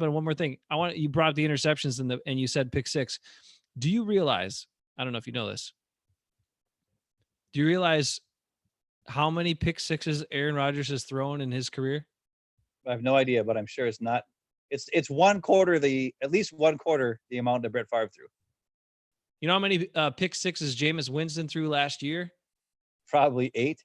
But one more thing, you brought up the interceptions and you said pick six. Do you realize? I don't know if you know this. Do you realize how many pick sixes Aaron Rodgers has thrown in his career? I have no idea, but I'm sure it's not. It's at least one quarter the amount that Brett Favre threw. You know how many pick sixes Jameis Winston threw last year? Probably 8.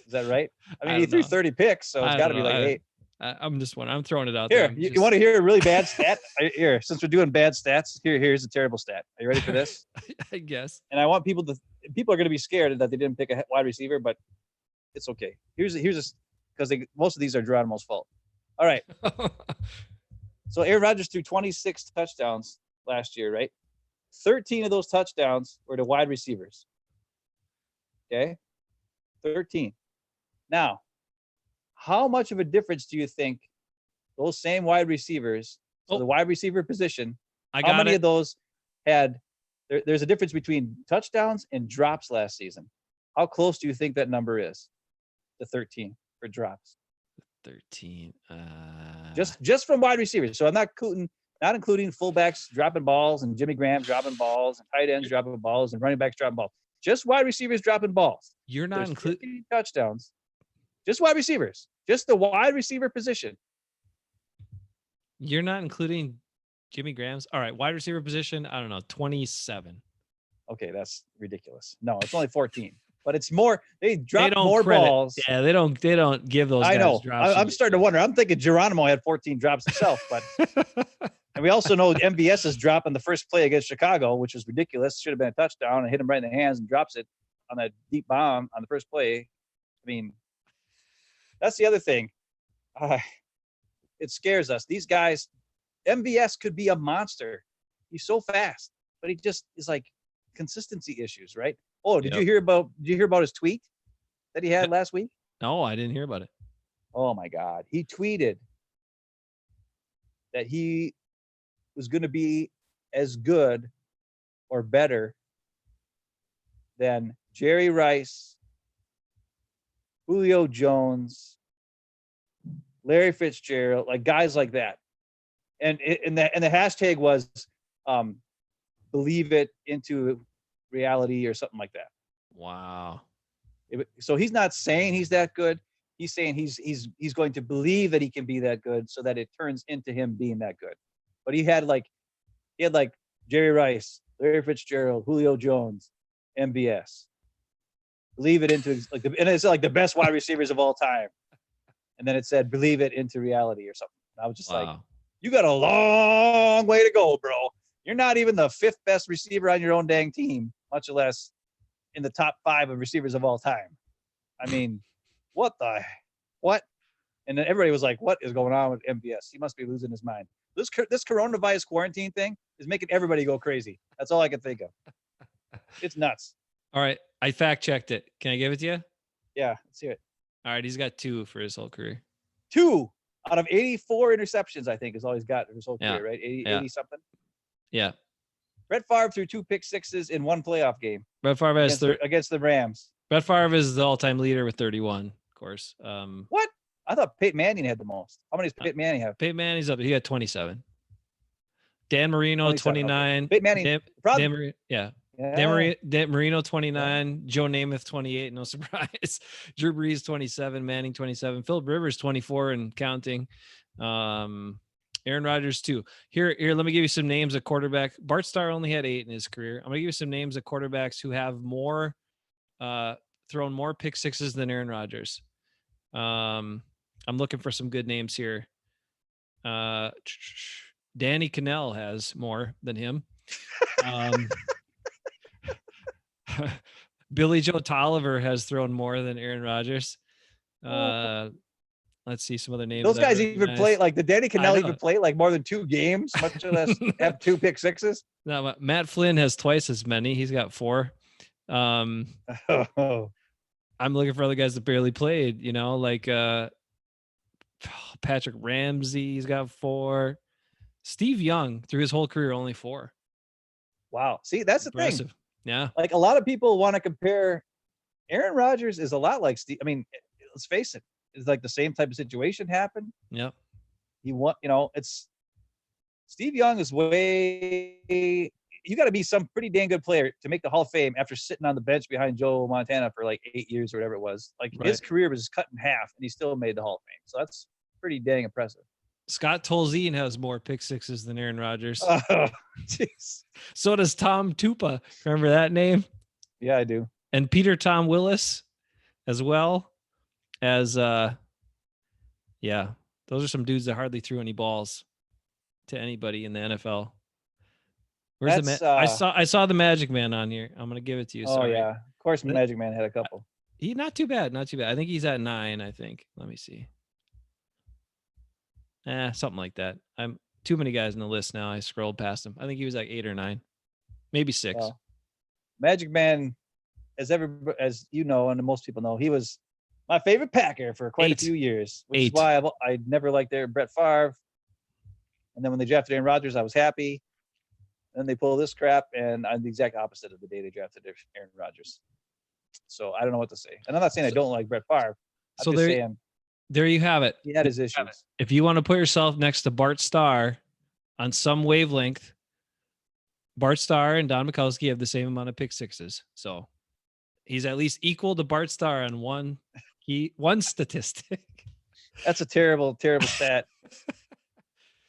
Is that right? I mean, he threw 30 picks, so it's got to be like 8. I'm just wondering. I'm throwing it out here. there. You want to hear a really bad stat? Here, since we're doing bad stats, here's a terrible stat. Are you ready for this? I guess. And I want people are going to be scared that they didn't pick a wide receiver, but it's okay. Here's because most of these are Geronimo's fault. All right. So Aaron Rodgers threw 26 touchdowns last year, right? 13 of those touchdowns were to wide receivers. Okay? 13. Now, how much of a difference do you think those same wide receivers, the wide receiver position, how many of those had there's a difference between touchdowns and drops last season? How close do you think that number is? The 13 for drops. 13. Just from wide receivers. So I'm not including fullbacks dropping balls and Jimmy Graham dropping balls and tight ends dropping balls and running backs dropping balls. Just wide receivers dropping balls. You're not including touchdowns. Just wide receivers. Just the wide receiver position. You're not including Jimmy Graham's. All right, wide receiver position. I don't know, 27. Okay, that's ridiculous. No, it's only 14. But it's more. They drop more balls. Yeah, they don't give those. I know. Drops. I'm starting to wonder. I'm thinking Geronimo had 14 drops himself, but and we also know MVS's drop on the first play against Chicago, which was ridiculous. Should have been a touchdown, and hit him right in the hands and drops it on that deep bomb on the first play. I mean, that's the other thing. It scares us. These guys, MVS could be a monster. He's so fast, but he just is like consistency issues, right? Oh, did you hear about his tweet that he had last week? No, I didn't hear about it. Oh my God. He tweeted that he was going to be as good or better than Jerry Rice, Julio Jones, Larry Fitzgerald, like guys like that. And the hashtag was believe it into reality or something like that. Wow. So he's not saying he's that good. He's saying he's going to believe that he can be that good so that it turns into him being that good. But he had like Jerry Rice, Larry Fitzgerald, Julio Jones, MBS. Believe it into and it's like the best wide receivers of all time. And then it said believe it into reality or something. And I was just like, you got a long way to go, bro. You're not even the 5th best receiver on your own dang team, much less in the top 5 of receivers of all time. I mean, what? And then everybody was like, what is going on with MVS? He must be losing his mind. This coronavirus quarantine thing is making everybody go crazy. That's all I can think of. It's nuts. All right. I fact checked it. Can I give it to you? Yeah, let's hear it. All right. He's got 2 for his whole career. 2 out of 84 interceptions, I think, is all he's got in his whole career, right? 80 something? Yeah. Brett Favre threw 2 pick sixes in 1 playoff game. Brett Favre has against the Rams. Brett Favre is the all-time leader with 31, of course. What? I thought Peyton Manning had the most. How many does Peyton Manning have? Peyton Manning's up. He got 27. Dan Marino, 29. Okay. Peyton Manning. Dan Marino, 29. Joe Namath, 28. No surprise. Drew Brees, 27. Manning, 27. Philip Rivers, 24 and counting. Aaron Rodgers, 2. Here, let me give you some names of quarterback. Bart Starr only had 8 in his career. I'm going to give you some names of quarterbacks who have thrown more pick sixes than Aaron Rodgers. I'm looking for some good names here. Danny Cannell has more than him. Billy Joe Tolliver has thrown more than Aaron Rodgers. Let's see some other names. Those guys even play like the Danny Cannell even play like more than 2 games, much less have 2 pick sixes. No, Matt Flynn has twice as many. He's got 4. I'm looking for other guys that barely played, like Patrick Ramsey. He's got 4. Steve Young through his whole career only 4. Wow. See, that's impressive. The thing. Yeah. Like a lot of people want to compare. Aaron Rodgers is a lot like Steve. I mean, let's face it. It's like the same type of situation happened. Yep. He won. It's Steve Young is way. You got to be some pretty dang good player to make the Hall of Fame after sitting on the bench behind Joe Montana for like 8 years or whatever it was. Like his career was cut in half, and he still made the Hall of Fame. So that's pretty dang impressive. Scott Tolzien has more pick sixes than Aaron Rodgers. Oh, jeez. So does Tom Tupa. Remember that name? Yeah, I do. And Peter Tom Willis as well as yeah. Those are some dudes that hardly threw any balls to anybody in the NFL. Where's I saw the Magic Man on here. I'm gonna give it to you. Sorry. Oh yeah, of course, Magic Man had a couple. He not too bad. I think he's at 9. I think. Let me see. Something like that. I'm too many guys on the list now. I scrolled past him. I think he was like 8 or 9, maybe 6. Well, Magic Man, as you know, and most people know, he was my favorite Packer for quite a few years, which is why I never liked Brett Favre. And then when they drafted Aaron Rodgers, I was happy. And they pull this crap, and I'm the exact opposite of the day they drafted Aaron Rodgers. So I don't know what to say. And I'm not saying I don't like Brett Favre. I'm just saying there you have it. He had his issues. If you want to put yourself next to Bart Starr on some wavelength, Bart Starr and Don Mikowski have the same amount of pick sixes. So he's at least equal to Bart Starr on one statistic. That's a terrible, terrible stat.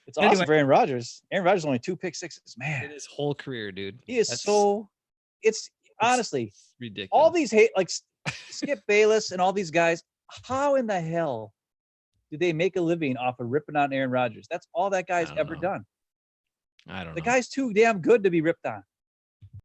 It's awesome for Aaron Rodgers. Aaron Rodgers only 2 pick sixes. Man, in his whole career, dude. He is it's honestly ridiculous. All these Skip Bayless and all these guys, how in the hell do they make a living off of ripping on Aaron Rodgers? That's all that guy's ever done. I don't know. The guy's too damn good to be ripped on.